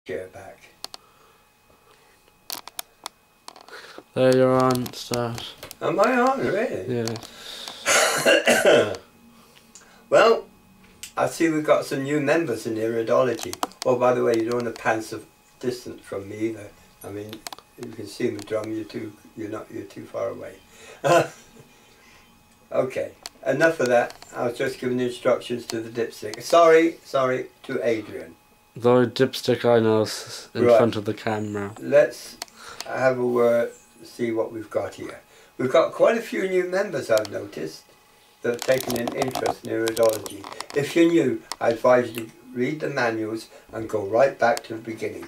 Share back. There you're on, start. Am I on, really? Yeah. Well, I see we've got some new members in iridology. Oh, by the way, you don't want to pants of distance from me either. I mean, you can see my drum. You're too far away. Okay, enough of that. I was just giving instructions to the dipstick. Sorry to Adrian. The only dipstick I know is in front of the camera. Let's have a word, see what we've got here. We've got quite a few new members, I've noticed, that have taken an interest in iridology. If you're new, I advise you to read the manuals and go right back to the beginning.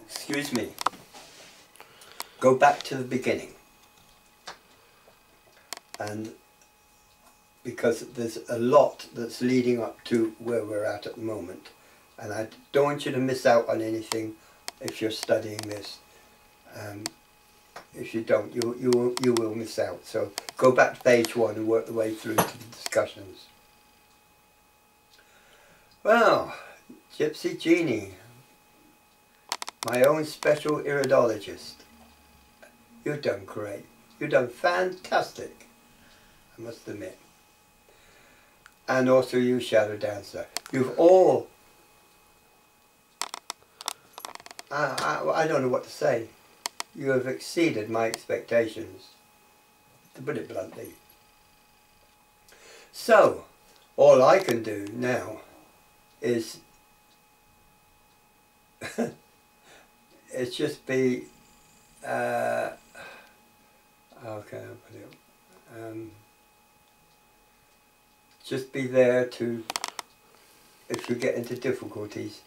Excuse me. Go back to the beginning. And because there's a lot that's leading up to where we're at the moment. And I don't want you to miss out on anything if you're studying this. If you don't, you will miss out. So go back to page 1 and work the way through to the discussions. Well, Gypsy Genie, my own special iridologist. You've done great. You've done fantastic, I must admit. And also you, Shadow Dancer. You've all... I don't know what to say. You have exceeded my expectations, to put it bluntly. So, all I can do now is it's just be how can I put it? Just be there to, if you get into difficulties,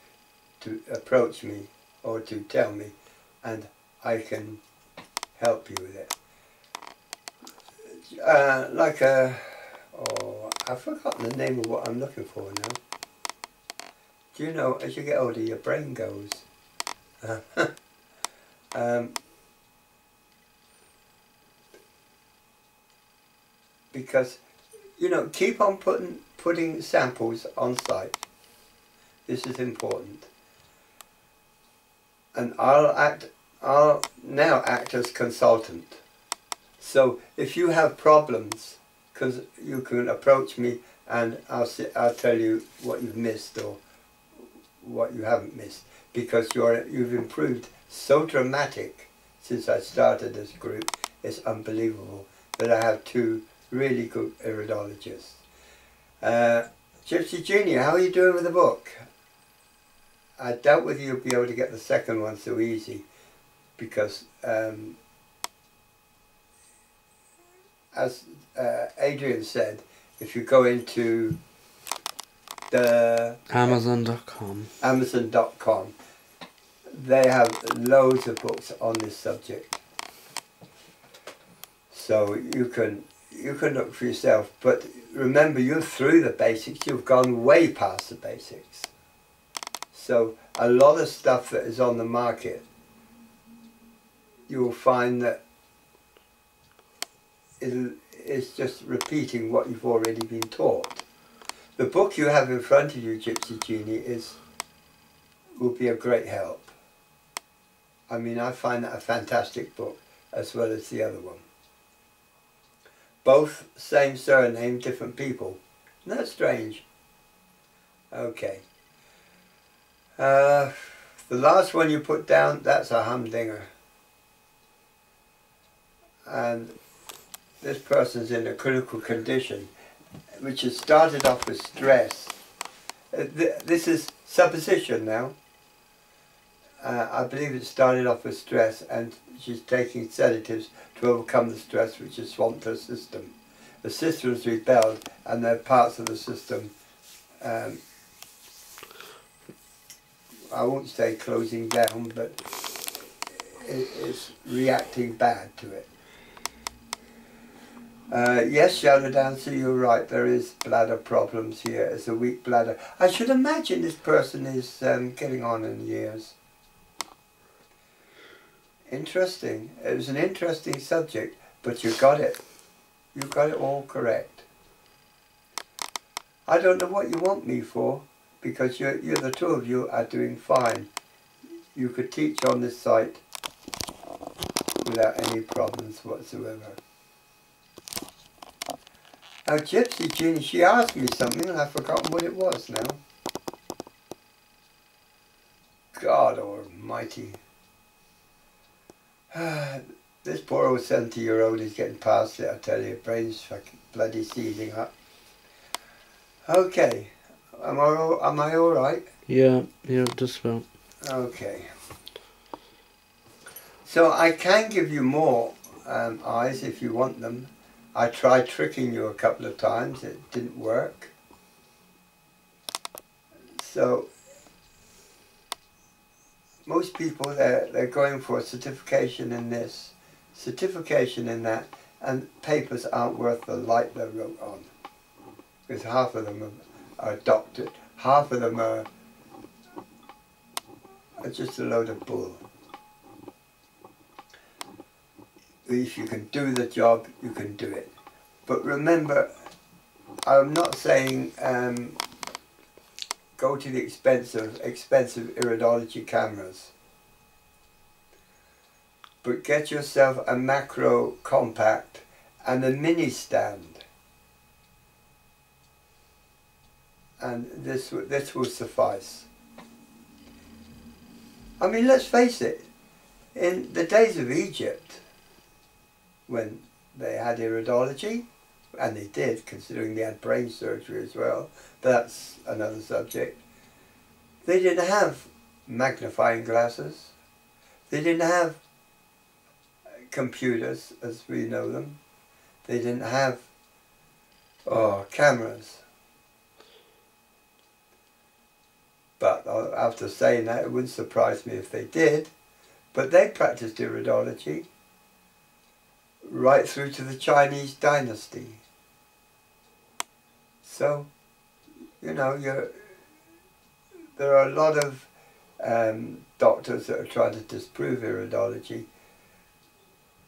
to approach me or to tell me, and I can help you with it. I've forgotten the name of what I'm looking for now. Do you know, as you get older, your brain goes. Because, you know, keep on putting samples on site. This is important. And I'll now act as consultant. So if you have problems, because you can approach me and I'll tell you what you've missed or what you haven't missed, because you've improved so dramatic since I started this group. It's unbelievable that I have 2 really good iridologists. Gypsy Junior, how are you doing with the book? I doubt whether you'll be able to get the second one so easy, because as Adrian said, if you go into the Amazon.com, they have loads of books on this subject, so you can look for yourself. But remember, you're through the basics. You've gone way past the basics. So a lot of stuff that is on the market, you will find that it's just repeating what you've already been taught. The book you have in front of you, Gypsy Genie, will be a great help. I mean, I find that a fantastic book, as well as the other one. Both same surname, different people. Isn't that strange? Okay. The last one you put down, that's a humdinger. And this person's in a critical condition, which has started off with stress. This is supposition now. I believe it started off with stress, and she's taking sedatives to overcome the stress which has swamped her system. The system has rebelled, and there are parts of the system, I won't say closing down, but it's reacting bad to it. Yes, Shadow Dancer, you're right, there is bladder problems here. It's a weak bladder. I should imagine this person is getting on in years. Interesting. It was an interesting subject, but you got it. You got it all correct. I don't know what you want me for, because you're the two of you are doing fine. You could teach on this site without any problems whatsoever. Now Gypsy Jeannie, she asked me something and I've forgotten what it was now. God almighty. This poor old 70-year-old is getting past it, I tell you. Brain's fucking bloody seizing up. Okay. Am I alright? Yeah, just about. Okay. So I can give you more eyes if you want them. I tried tricking you a couple of times. It didn't work. So most people, they're going for a certification in this, certification in that, and papers aren't worth the light they wrote on. Because half of them are doctored, half of them are just a load of bull. If you can do the job, you can do it. But remember, I'm not saying go to the expensive iridology cameras. But get yourself a macro compact and a mini stand. And this will suffice. I mean, let's face it, in the days of Egypt, when they had iridology, and they did, considering they had brain surgery as well, but that's another subject, they didn't have magnifying glasses, they didn't have computers as we know them, they didn't have cameras. But after saying that, it wouldn't surprise me if they did. But they practiced iridology right through to the Chinese dynasty. So, you know, there are a lot of doctors that are trying to disprove iridology,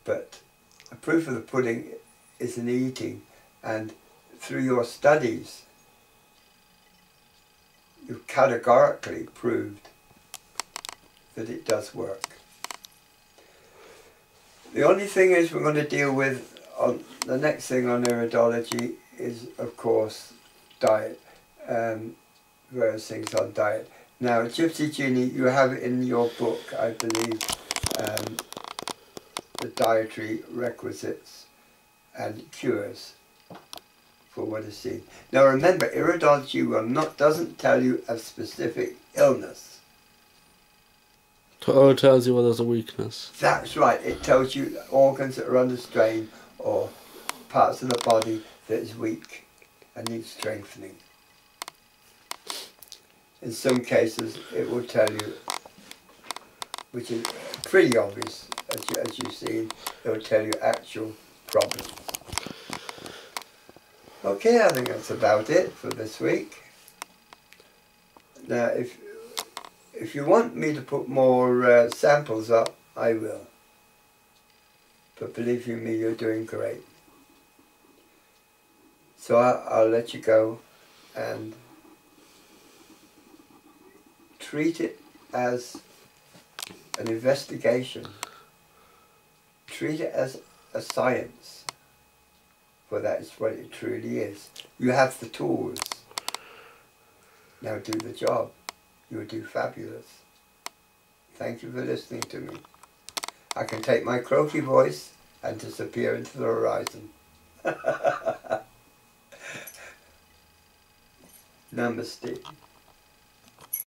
but the proof of the pudding is in the eating, and through your studies, you've categorically proved that it does work. The only thing is we're going to deal with, the next thing on iridology is, of course, diet, various things on diet. Now, Gypsy Jeannie, you have it in your book, I believe, the dietary requisites and cures for what is seen. Now remember, iridology doesn't tell you a specific illness. It tells you whether there's a weakness. That's right, it tells you organs that are under strain or parts of the body that is weak and needs strengthening. In some cases it will tell you, which is pretty obvious as you've seen, it will tell you actual problems. Okay, I think that's about it for this week. Now, if you want me to put more samples up, I will. But believe you me, you're doing great. So I'll let you go and treat it as an investigation. Treat it as a science. For that is what it truly is. You have the tools. Now do the job. You'll do fabulous. Thank you for listening to me. I can take my croaky voice and disappear into the horizon. Namaste.